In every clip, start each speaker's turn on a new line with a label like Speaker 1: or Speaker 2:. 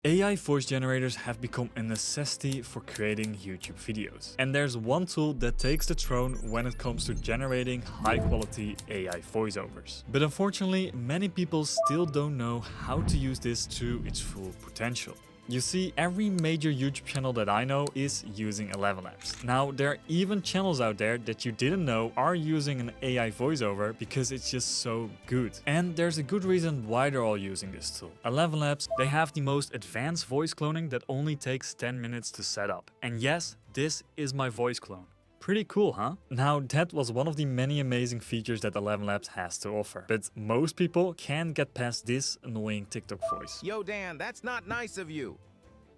Speaker 1: AI voice generators have become a necessity for creating YouTube videos. And there's one tool that takes the throne when it comes to generating high quality AI voiceovers. But unfortunately, many people still don't know how to use this to its full potential. You see, every major YouTube channel that I know is using Elevenlabs. Now, there are even channels out there that you didn't know are using an AI voiceover because it's just so good. And there's a good reason why they're all using this tool. Elevenlabs, they have the most advanced voice cloning that only takes 10 minutes to set up. And yes, this is my voice clone. Pretty cool, huh? Now, that was one of the many amazing features that Elevenlabs has to offer. But most people can't get past this annoying TikTok voice.
Speaker 2: Yo, Dan, that's not nice of you.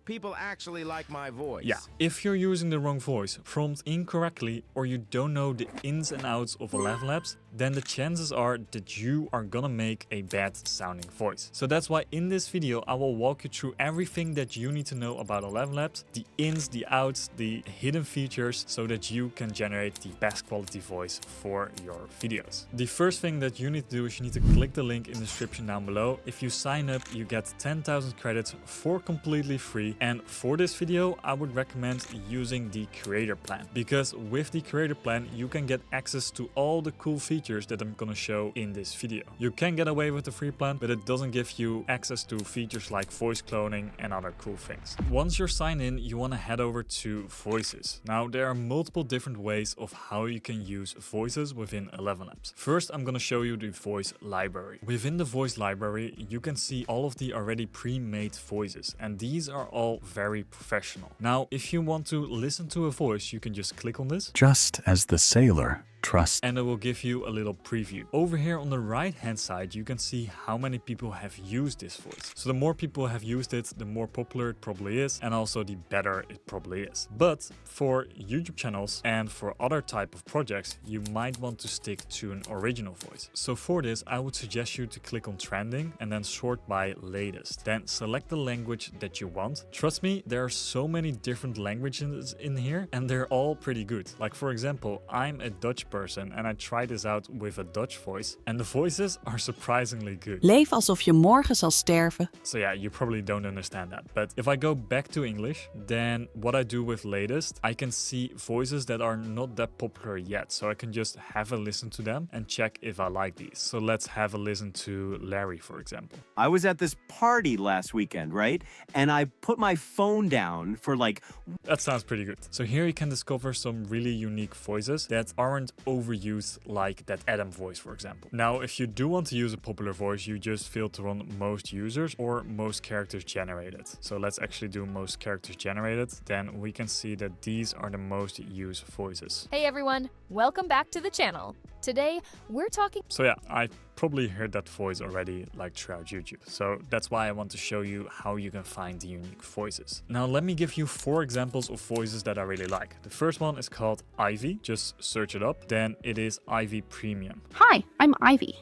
Speaker 2: People actually like my voice.
Speaker 1: Yeah, if you're using the wrong voice, prompt incorrectly, or you don't know the ins and outs of Elevenlabs, then the chances are that you are gonna make a bad sounding voice. So that's why in this video, I will walk you through everything that you need to know about Elevenlabs, the ins, the outs, the hidden features, so that you can generate the best quality voice for your videos. The first thing that you need to do is you need to click the link in the description down below. If you sign up, you get 10,000 credits for completely free. And for this video, I would recommend using the creator plan, because with the creator plan, you can get access to all the cool features that I'm gonna show in this video. You can get away with the free plan, but it doesn't give you access to features like voice cloning and other cool things. Once you're signed in, you wanna head over to Voices. Now, there are multiple different ways of how you can use voices within Elevenlabs. First, I'm gonna show you the voice library. Within the voice library, you can see all of the already pre-made voices, and these are all very professional. Now, if you want to listen to a voice, you can just click on this.
Speaker 3: Just as the sailor trust.
Speaker 1: And it will give you a little preview. Over here on the right hand side, you can see how many people have used this voice. So the more people have used it, the more popular it probably is, and also the better it probably is. But for YouTube channels and for other type of projects, you might want to stick to an original voice. So for this, I would suggest you to click on trending and then sort by latest. Then select the language that you want. Trust me, there are so many different languages in here and they're all pretty good. Like for example, I'm a Dutch person and I tried this out with a Dutch voice and the voices are surprisingly good.
Speaker 4: Leef alsof je morgen zal sterven.
Speaker 1: So yeah, you probably don't understand that. But if I go back to English, then what I do with latest, I can see voices that are not that popular yet. So I can just have a listen to them and check if I like these. So let's have a listen to Larry, for example.
Speaker 5: I was at this party last weekend, right? And I put my phone down for like...
Speaker 1: That sounds pretty good. So here you can discover some really unique voices that aren't overused like that Adam voice, for example. Now, if you do want to use a popular voice, you just filter on most users or most characters generated. So let's actually do most characters generated. Then we can see that these are the most used voices.
Speaker 6: Hey everyone, welcome back to the channel. Today, we're talking...
Speaker 1: So yeah, I probably heard that voice already like throughout YouTube. So that's why I want to show you how you can find the unique voices. Now let me give you 4 examples of voices that I really like. The first one is called Ivy. Just search it up. Then it is Ivy Premium.
Speaker 7: Hi, I'm Ivy.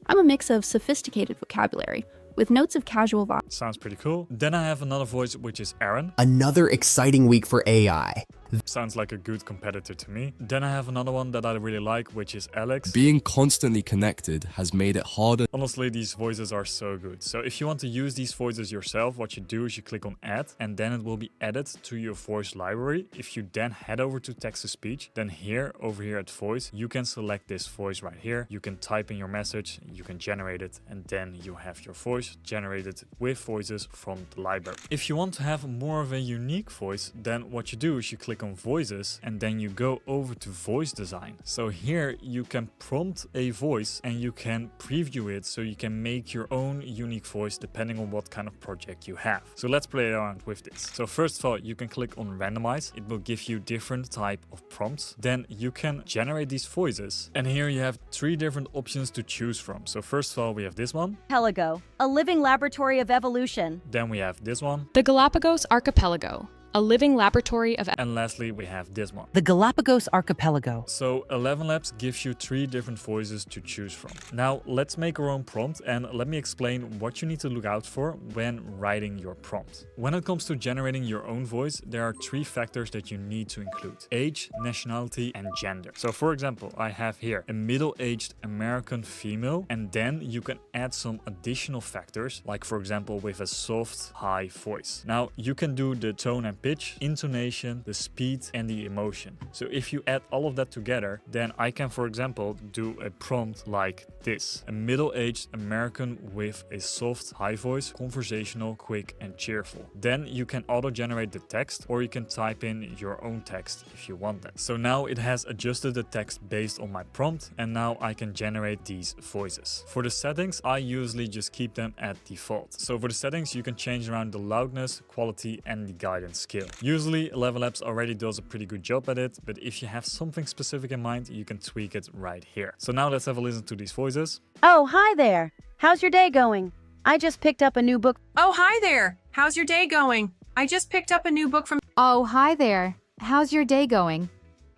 Speaker 7: I'm a mix of sophisticated vocabulary with notes of casual vibe.
Speaker 1: Sounds pretty cool. Then I have another voice, which is Aaron.
Speaker 8: Another exciting week for AI.
Speaker 1: Sounds like a good competitor to me. Then I have another one that I really like, which is Alex.
Speaker 9: Being constantly connected has made it harder.
Speaker 1: Honestly, these voices are so good. So if you want to use these voices yourself, what you do is you click on add and then it will be added to your voice library. If you then head over to text to speech, then here, over here at voice, you can select this voice right here. You can type in your message, you can generate it, and then you have your voice generated with voices from the library. If you want to have more of a unique voice, then what you do is you click on voices and then you go over to voice design. So here you can prompt a voice and you can preview it so you can make your own unique voice depending on what kind of project you have. So let's play around with this. So first of all, you can click on randomize. It will give you different type of prompts. Then you can generate these voices. And here you have 3 different options to choose from. So first of all, we have this one.
Speaker 10: Archipelago, a living laboratory of evolution.
Speaker 1: Then we have this one.
Speaker 11: The Galapagos Archipelago,
Speaker 10: a living laboratory of...
Speaker 1: And lastly, we have this one.
Speaker 11: The Galapagos Archipelago.
Speaker 1: So Elevenlabs gives you 3 different voices to choose from. Now let's make our own prompt and let me explain what you need to look out for when writing your prompt. When it comes to generating your own voice, there are 3 factors that you need to include: age, nationality, and gender. So for example, I have here a middle-aged American female, and then you can add some additional factors, like for example with a soft, high voice. Now you can do the tone and pitch, intonation, the speed, and the emotion. So if you add all of that together, then I can, for example, do a prompt like this: a middle-aged American with a soft, high voice, conversational, quick, and cheerful. Then you can auto-generate the text, or you can type in your own text if you want that. So now it has adjusted the text based on my prompt, and now I can generate these voices. For the settings, I usually just keep them at default. So for the settings, you can change around the loudness, quality, and the guidance scale. Usually Elevenlabs already does a pretty good job at it, but if you have something specific in mind, you can tweak it right here. So now let's have a listen to these voices.
Speaker 12: Oh, hi there. How's your day going? I just picked up a new book.
Speaker 13: Oh, hi there. How's your day going? I just picked up a new book from...
Speaker 14: Oh, hi there. How's your day going?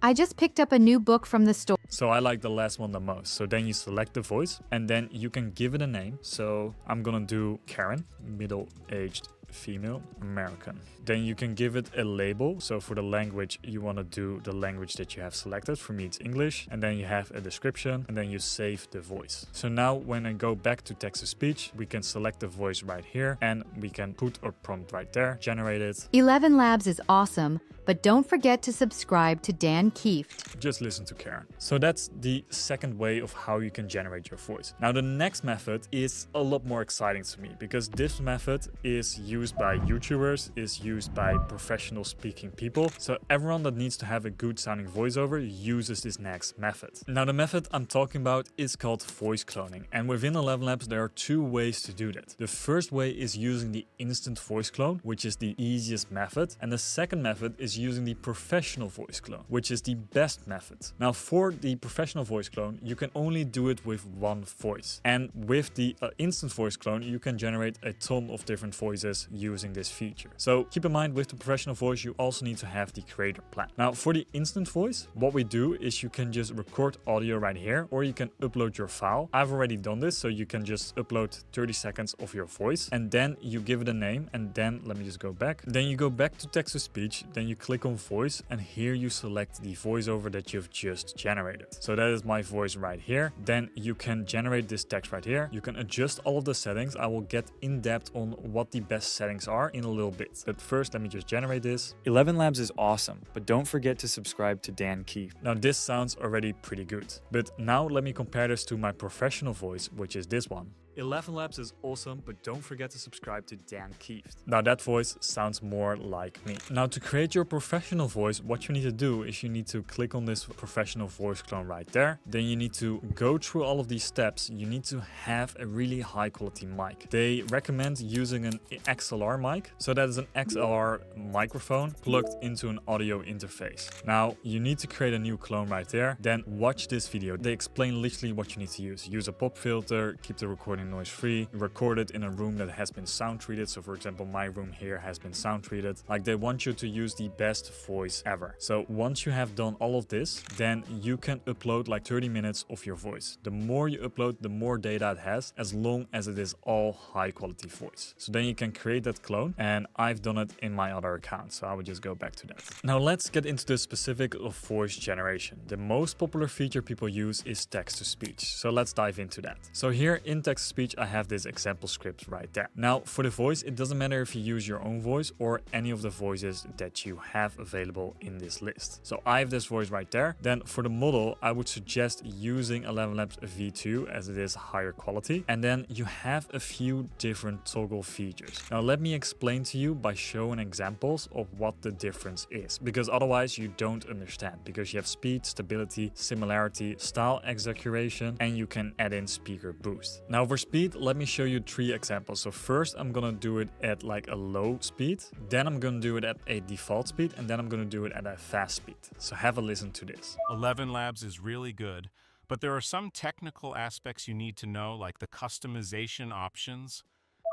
Speaker 14: I just picked up a new book from the store.
Speaker 1: So I like the last one the most. So then you select the voice and then you can give it a name. So I'm gonna do Karen, middle-aged female, American. Then you can give it a label. So for the language, you want to do the language that you have selected. For me, it's English. And then you have a description and then you save the voice. So now when I go back to text-to-speech, we can select the voice right here and we can put our prompt right there, generate it.
Speaker 14: Elevenlabs is awesome, but don't forget to subscribe to Dan Kieft.
Speaker 1: Just listen to Karen. So that's the second way of how you can generate your voice. Now the next method is a lot more exciting to me because this method is used by YouTubers, is used by professional speaking people. So everyone that needs to have a good sounding voiceover uses this next method. Now the method I'm talking about is called voice cloning. And within Elevenlabs, there are 2 ways to do that. The first way is using the instant voice clone, which is the easiest method. And the second method is using the professional voice clone, which is the best method. Now for the professional voice clone, you can only do it with one voice. And with the instant voice clone, you can generate a ton of different voices using this feature. So keep in mind with the professional voice, you also need to have the creator plan. Now for the instant voice, what we do is you can just record audio right here, or you can upload your file. I've already done this, so you can just upload 30 seconds of your voice and then you give it a name, and then let me just go back. Then you go back to text to speech, then you click on voice, and here you select the voiceover that you've just generated. So that is my voice right here. Then you can generate this text right here. You can adjust all of the settings. I will get in depth on what the best settings are in a little bit. But first, let me just generate this.
Speaker 15: Elevenlabs is awesome, but don't forget to subscribe to Dan Kieft.
Speaker 1: Now this sounds already pretty good. But now let me compare this to my professional voice, which is this one. Elevenlabs is awesome, but don't forget to subscribe to Dan Kieft. Now that voice sounds more like me. Now to create your professional voice, what you need to do is you need to click on this professional voice clone right there. Then you need to go through all of these steps. You need to have a really high quality mic. They recommend using an XLR mic. So that is an XLR microphone plugged into an audio interface. Now you need to create a new clone right there. Then watch this video. They explain literally what you need to use. Use a pop filter, keep the recording noise free, record it in a room that has been sound treated. So for example, my room here has been sound treated. Like they want you to use the best voice ever. So once you have done all of this, then you can upload like 30 minutes of your voice. The more you upload, the more data it has, as long as it is all high quality voice. So then you can create that clone, and I've done it in my other account. So I would just go back to that. Now let's get into the specific of voice generation. The most popular feature people use is text to speech. So let's dive into that. So here in text to speech, I have this example script right there. Now for the voice, it doesn't matter if you use your own voice or any of the voices that you have available in this list. So I have this voice right there. Then for the model, I would suggest using Elevenlabs V2 as it is higher quality. And then you have a few different toggle features. Now let me explain to you by showing examples of what the difference is, because otherwise you don't understand, because you have speed, stability, similarity, style exaggeration, and you can add in speaker boost. Now for speed, let me show you 3 examples. So first I'm gonna do it at like a low speed, then I'm gonna do it at a default speed, and then I'm gonna do it at a fast speed. So have a listen to this.
Speaker 16: Elevenlabs is really good, but there are some technical aspects you need to know, like the customization options.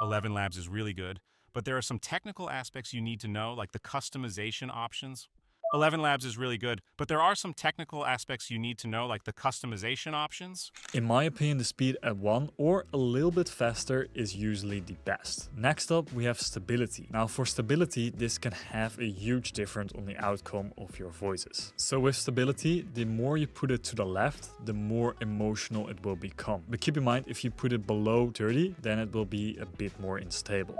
Speaker 16: Elevenlabs is really good, but there are some technical aspects you need to know, like the customization options. Elevenlabs is really good, but there are some technical aspects you need to know, like the customization options.
Speaker 1: In my opinion, the speed at 1 or a little bit faster is usually the best. Next up, we have stability. Now for stability, this can have a huge difference on the outcome of your voices. So with stability, the more you put it to the left, the more emotional it will become. But keep in mind, if you put it below 30, then it will be a bit more unstable.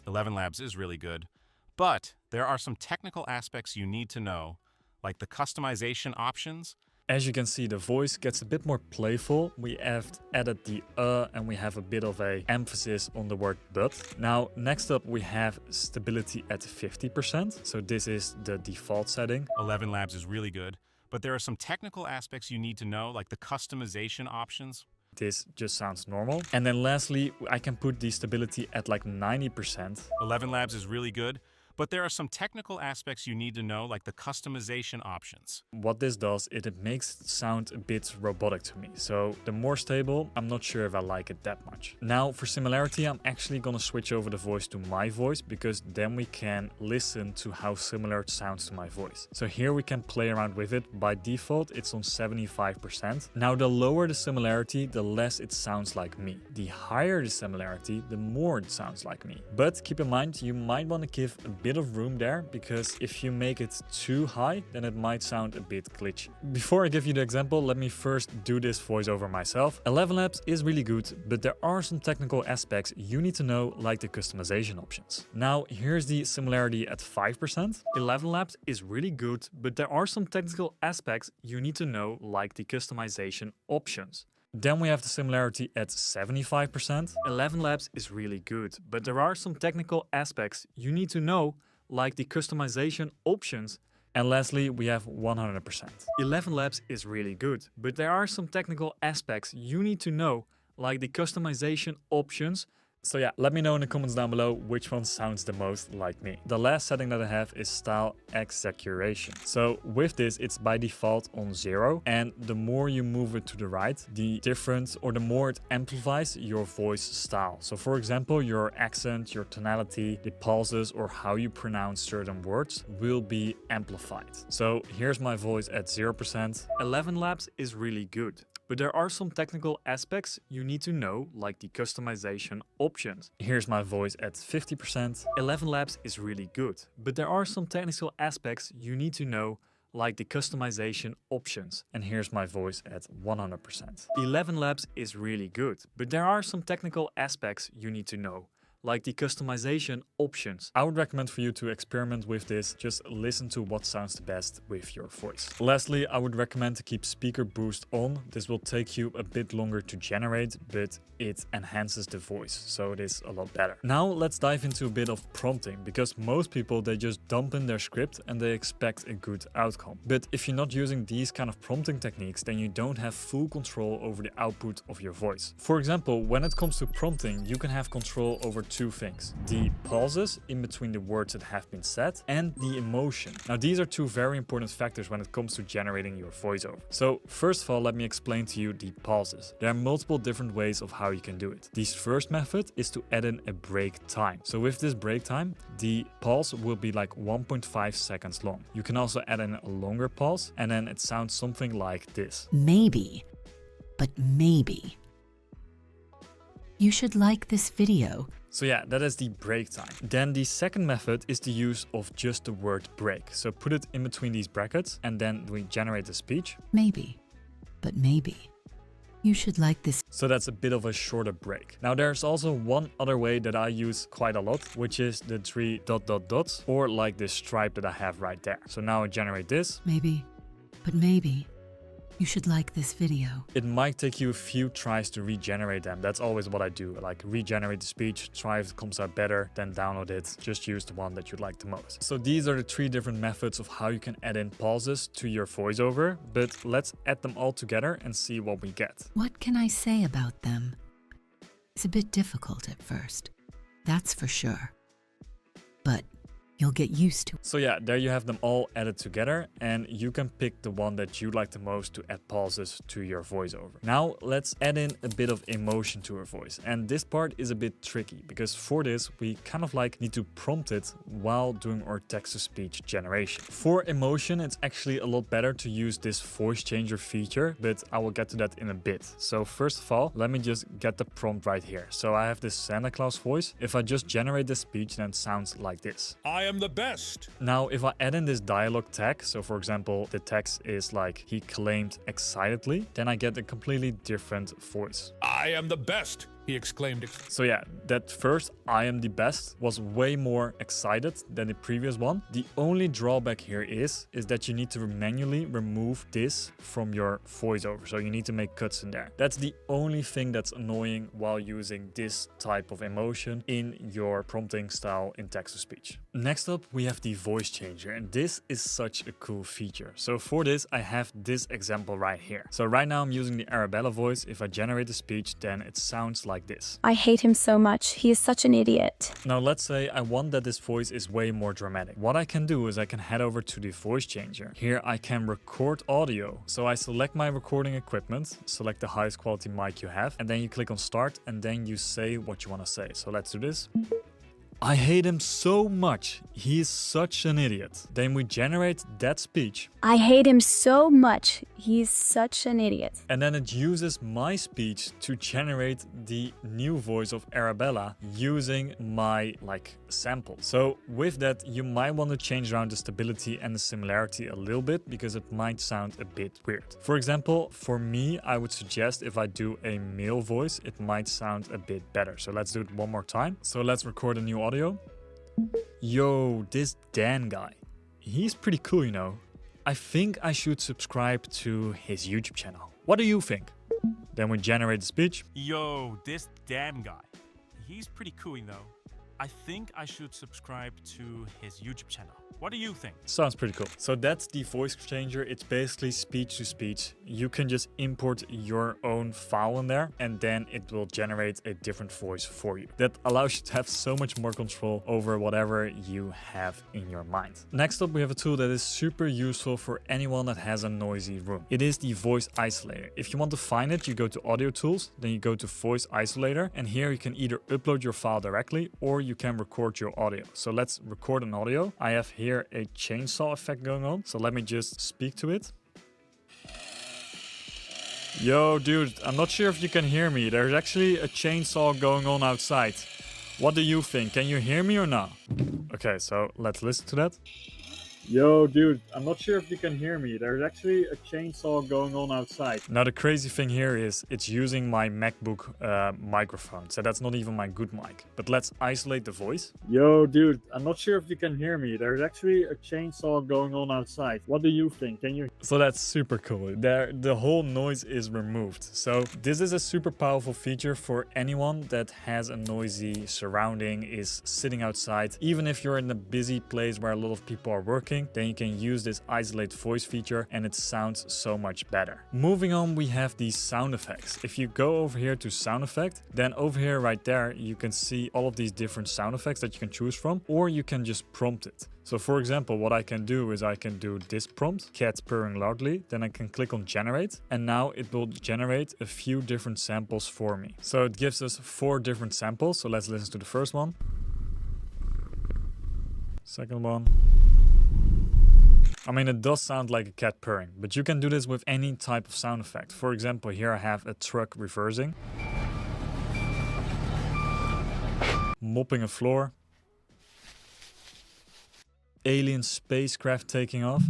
Speaker 16: Elevenlabs is really good, but there are some technical aspects you need to know, like the customization options.
Speaker 1: As you can see, the voice gets a bit more playful. We have added the and we have a bit of a emphasis on the word but. Now, next up, we have stability at 50%. So this is the default setting.
Speaker 16: Elevenlabs is really good, but there are some technical aspects you need to know, like the customization options.
Speaker 1: This just sounds normal. And then lastly, I can put the stability at like 90%.
Speaker 16: Elevenlabs is really good, but there are some technical aspects you need to know, like the customization options.
Speaker 1: What this does, it makes it sound a bit robotic to me. So the more stable, I'm not sure if I like it that much. Now for similarity, I'm actually gonna switch over the voice to my voice, because then we can listen to how similar it sounds to my voice. So here we can play around with it. By default, it's on 75%. Now the lower the similarity, the less it sounds like me. The higher the similarity, the more it sounds like me. But keep in mind, you might want to give a bit of room there, because if you make it too high, then it might sound a bit glitchy. Before I give you the example, let me first do this voiceover myself. Elevenlabs is really good, but there are some technical aspects you need to know, like the customization options. Now here's the similarity at 5%. Elevenlabs is really good, but there are some technical aspects you need to know, like the customization options. Then we have the similarity at 75%. Elevenlabs is really good, but there are some technical aspects you need to know, like the customization options. And lastly, we have 100%. Elevenlabs is really good, but there are some technical aspects you need to know, like the customization options. So yeah, let me know in the comments down below which one sounds the most like me. The last setting that I have is style exaggeration. So with this, it's by default on 0. And the more you move it to the right, the different or the more it amplifies your voice style. So for example, your accent, your tonality, the pauses, or how you pronounce certain words will be amplified. So here's my voice at 0%. Elevenlabs is really good, but there are some technical aspects you need to know, like the customization options. Here's my voice at 50%. Elevenlabs is really good, but there are some technical aspects you need to know, like the customization options. And here's my voice at 100%. Elevenlabs is really good, but there are some technical aspects you need to know, like the customization options. I would recommend for you to experiment with this. Just listen to what sounds the best with your voice. Lastly, I would recommend to keep speaker boost on. This will take you a bit longer to generate, but it enhances the voice, so it is a lot better. Now let's dive into a bit of prompting, because most people, they just dump in their script and they expect a good outcome. But if you're not using these kind of prompting techniques, then you don't have full control over the output of your voice. For example, when it comes to prompting, you can have control over two things: the pauses in between the words that have been said and the emotion. Now these are two very important factors when it comes to generating your voiceover. So first of all, let me explain to you the pauses. There are multiple different ways of how you can do it. The first method is to add in a break time. So with this break time, the pause will be like 1.5 seconds long. You can also add in a longer pause, and then it sounds something like this.
Speaker 11: Maybe, but maybe. You should like this video.
Speaker 1: So yeah, that is the break time. Then the second method is the use of just the word break. So put it in between these brackets and then we generate the speech.
Speaker 11: Maybe, but maybe. You should like this.
Speaker 1: So that's a bit of a shorter break. Now there's also one other way that I use quite a lot, which is the 3 ... or like this stripe that I have right there. So now I generate this.
Speaker 11: Maybe, but maybe. You should like this video.
Speaker 1: It might take you a few tries to regenerate them. That's always what I do. Like regenerate the speech, try if it comes out better, then download it. Just use the one that you like the most. So these are the 3 different methods of how you can add in pauses to your voiceover, but let's add them all together and see what we get.
Speaker 11: What can I say about them? It's a bit difficult at first, that's for sure. But You'll get used to it.
Speaker 1: So yeah, there you have them all added together, and you can pick the one that you like the most to add pauses to your voiceover. Now let's add in a bit of emotion to our voice. And this part is a bit tricky because for this, we kind of like need to prompt it while doing our text-to-speech generation. For emotion, it's actually a lot better to use this voice changer feature, but I will get to that in a bit. So first of all, let me just get the prompt right here. So I have this Santa Claus voice. If I just generate the speech, then it sounds like this.
Speaker 10: I am the best.
Speaker 1: Now, if I add in this dialogue tag, so for example, the text is like, he claimed excitedly, then I get a completely different voice.
Speaker 10: I am the best, he exclaimed.
Speaker 1: So yeah, that first I am the best was way more excited than the previous one. The only drawback here is that you need to manually remove this from your voiceover. So you need to make cuts in there. That's the only thing that's annoying while using this type of emotion in your prompting style in text-to-speech. Next up, we have the voice changer, and this is such a cool feature. So for this, I have this example right here. So right now I'm using the Arabella voice. If I generate the speech, then it sounds like this.
Speaker 17: I hate him so much. He is such an idiot.
Speaker 1: Now let's say I want that this voice is way more dramatic. What I can do is I can head over to the voice changer. Here I can record audio. So I select my recording equipment, select the highest quality mic you have, and then you click on start, and then you say what you want to say. So let's do this. I hate him so much. He is such an idiot. Then we generate that speech.
Speaker 17: I hate him so much. He's such an idiot.
Speaker 1: And then it uses my speech to generate the new voice of Arabella using my sample. So with that, you might want to change around the stability and the similarity a little bit because it might sound a bit weird. For example, for me, I would suggest if I do a male voice, it might sound a bit better. So let's do it one more time. So let's record a new audio. Yo, this Dan guy, he's pretty cool, you know. I think I should subscribe to his YouTube channel. What do you think? Then we generate the speech.
Speaker 16: Yo, this Dan guy, he's pretty cool, you know. I think I should subscribe to his YouTube channel. What do you think?
Speaker 1: Sounds pretty cool. So that's the voice changer. It's basically speech to speech. You can just import your own file in there and then it will generate a different voice for you. That allows you to have so much more control over whatever you have in your mind. Next up, we have a tool that is super useful for anyone that has a noisy room. It is the voice isolator. If you want to find it, you go to audio tools, then you go to voice isolator, and here you can either upload your file directly or you can record your audio. So let's record an audio. I have here a chainsaw effect going on. So let me just speak to it. Yo, dude, I'm not sure if you can hear me. There's actually a chainsaw going on outside. What do you think? Can you hear me or not? Okay, so let's listen to that. Yo, dude, I'm not sure if you can hear me. There's actually a chainsaw going on outside. Now, the crazy thing here is it's using my MacBook microphone. So that's not even my good mic. But let's isolate the voice. Yo, dude, I'm not sure if you can hear me. There's actually a chainsaw going on outside. What do you think? Can you? So that's super cool. The whole noise is removed. So this is a super powerful feature for anyone that has a noisy surrounding, is sitting outside. Even if you're in a busy place where a lot of people are working, then you can use this isolate voice feature and it sounds so much better. Moving on, we have these sound effects. If you go over here to sound effect, then over here right there, you can see all of these different sound effects that you can choose from, or you can just prompt it. So for example, what I can do is I can do this prompt, cat purring loudly, then I can click on generate, and now it will generate a few different samples for me. So it gives us 4 different samples. So let's listen to the first one. Second one. I mean, it does sound like a cat purring, but you can do this with any type of sound effect. For example, here I have a truck reversing, mopping a floor, alien spacecraft taking off.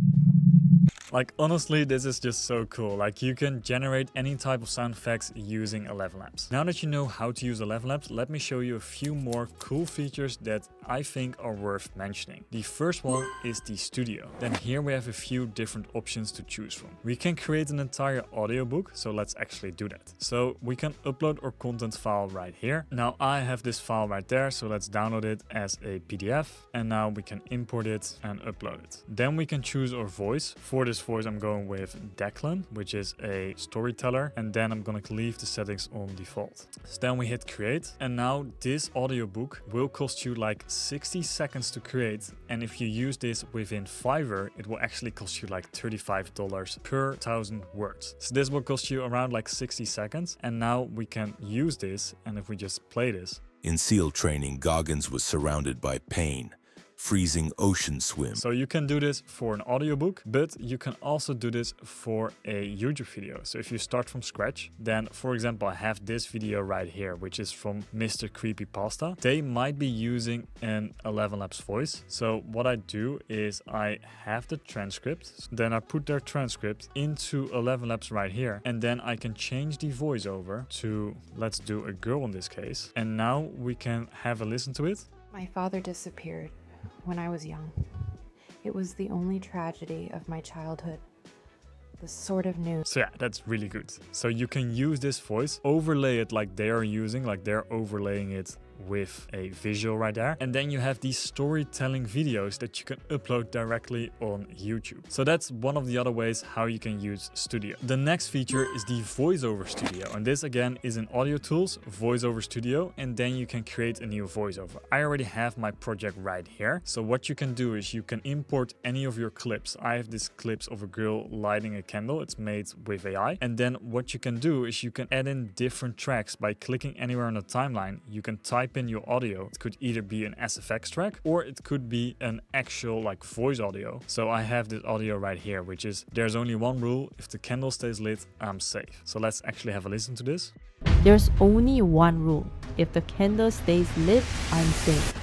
Speaker 1: Like, honestly, this is just so cool. Like, you can generate any type of sound effects using Elevenlabs. Now that you know how to use Elevenlabs, let me show you a few more cool features that I think are worth mentioning. The first one is the studio. Then here we have a few different options to choose from. We can create an entire audiobook, so let's actually do that. So we can upload our content file right here. Now I have this file right there, so let's download it as a PDF. And now we can import it and upload it. Then we can choose our voice. For this first voice I'm going with Declan, which is a storyteller, and then I'm gonna leave the settings on default. So then we hit create, and now this audiobook will cost you like 60 seconds to create, and if you use this within Fiverr, it will actually cost you like $35 per 1,000 words. So this will cost you around like 60 seconds, and now we can use this, and if we just play this.
Speaker 18: In SEAL training, Goggins was surrounded by pain. Freezing ocean swim.
Speaker 1: So you can do this for an audiobook, but you can also do this for a YouTube video. So if you start from scratch, then for example, I have this video right here, which is from Mr. Creepypasta. They might be using an Elevenlabs Voice. So what I do is I have the transcript, then I put their transcript into Elevenlabs right here, and then I can change the voiceover to, let's do a girl in this case. And now we can have a listen to it.
Speaker 19: My father disappeared when I was young. It was the only tragedy of my childhood. The sort of news.
Speaker 1: So yeah, that's really good. So you can use this voice, overlay it like they are using, like they're overlaying it with a visual right there. And then you have these storytelling videos that you can upload directly on YouTube. So that's one of the other ways how you can use Studio. The next feature is the Voiceover Studio. And this again is in Audio Tools, Voiceover Studio, and then you can create a new voiceover. I already have my project right here. So what you can do is you can import any of your clips. I have this clips of a girl lighting a candle. It's made with AI. And then what you can do is you can add in different tracks by clicking anywhere on the timeline. You can type in your audio. It could either be an SFX track or it could be an actual like voice audio. So I have this audio right here, which is there's only one rule. If the candle stays lit, I'm safe. So let's actually have a listen to this.
Speaker 20: There's only one rule. If the candle stays lit, I'm safe.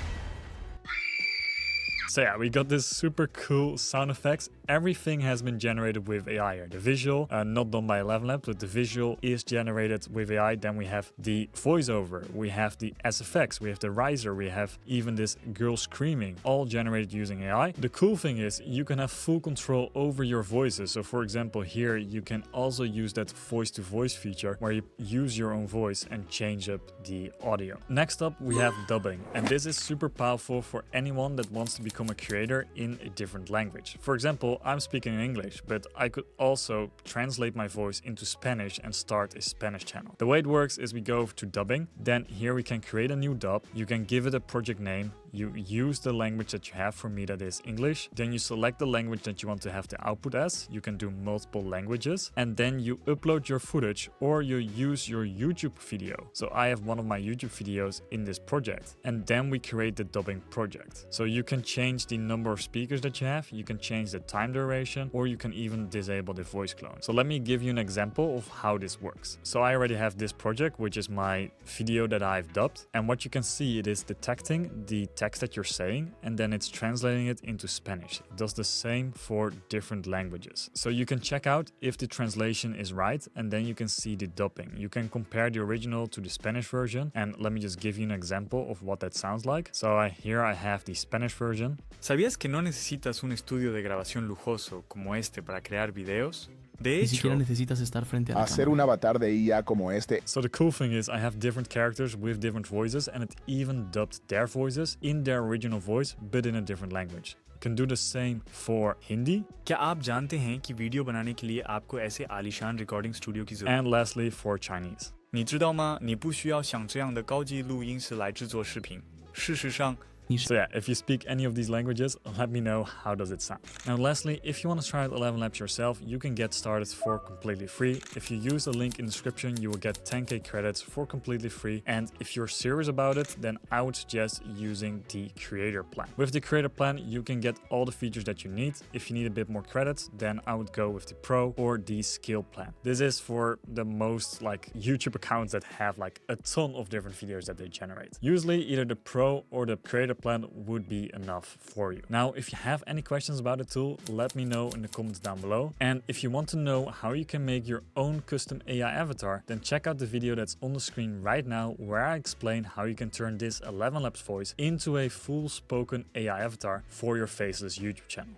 Speaker 1: So yeah, we got this super cool sound effects. Everything has been generated with AI here. The visual, not done by Elevenlabs, but the visual is generated with AI. Then we have the voiceover, we have the SFX, we have the riser, we have even this girl screaming, all generated using AI. The cool thing is you can have full control over your voices. So for example, here you can also use that voice-to-voice feature where you use your own voice and change up the audio. Next up, we have dubbing. And this is super powerful for anyone that wants to become a creator in a different language. For example, I'm speaking in English, but I could also translate my voice into Spanish and start a Spanish channel. The way it works is we go to dubbing, then here we can create a new dub. You can give it a project name. You use the language that you have. For me, that is English. Then you select the language that you want to have the output as. You can do multiple languages, and then you upload your footage or you use your YouTube video. So I have one of my YouTube videos in this project, and then we create the dubbing project. So you can change the number of speakers that you have. You can change the time duration, or you can even disable the voice clone. So let me give you an example of how this works. So I already have this project, which is my video that I've dubbed. And what you can see, it is detecting the text that you're saying, and then it's translating it into Spanish. It does the same for different languages. So you can check out if the translation is right, and then you can see the dubbing. You can compare the original to the Spanish version, and let me just give you an example of what that sounds like. So here I have the Spanish version.
Speaker 15: ¿Sabías que no necesitas un estudio de grabación lujoso como este para crear videos? De
Speaker 21: Ni
Speaker 15: hecho,
Speaker 21: siquiera necesitas estar frente a la
Speaker 22: Hacer
Speaker 21: cámara.
Speaker 22: un avatar de IA como este.
Speaker 1: So the cool thing is I have different characters with different voices, and it even dubbed their voices in their original voice, but in a different language. You can do the same for Hindi.
Speaker 15: क्या आप जानते हैं कि video बनाने के लिए आपको ऐसे आलीशान रिकॉर्डिंग स्टूडियो की जरूरत है?
Speaker 1: And lastly, for Chinese.
Speaker 15: 你知道吗？你不需要像这样的高级录音室来制作视频。事实上，
Speaker 1: So yeah, if you speak any of these languages, let me know how does it sound. Now lastly, if you want to try out Elevenlabs yourself, you can get started for completely free. If you use the link in the description, you will get 10k credits for completely free. And if you're serious about it, then I would suggest using the creator plan. With the creator plan, you can get all the features that you need. If you need a bit more credits, then I would go with the pro or the skill plan. This is for the most like YouTube accounts that have like a ton of different videos that they generate. Usually either the pro or the creator plan would be enough for you. Now, if you have any questions about the tool, let me know in the comments down below. And if you want to know how you can make your own custom AI avatar, then check out the video that's on the screen right now where I explain how you can turn this Elevenlabs voice into a full spoken AI avatar for your faceless YouTube channel.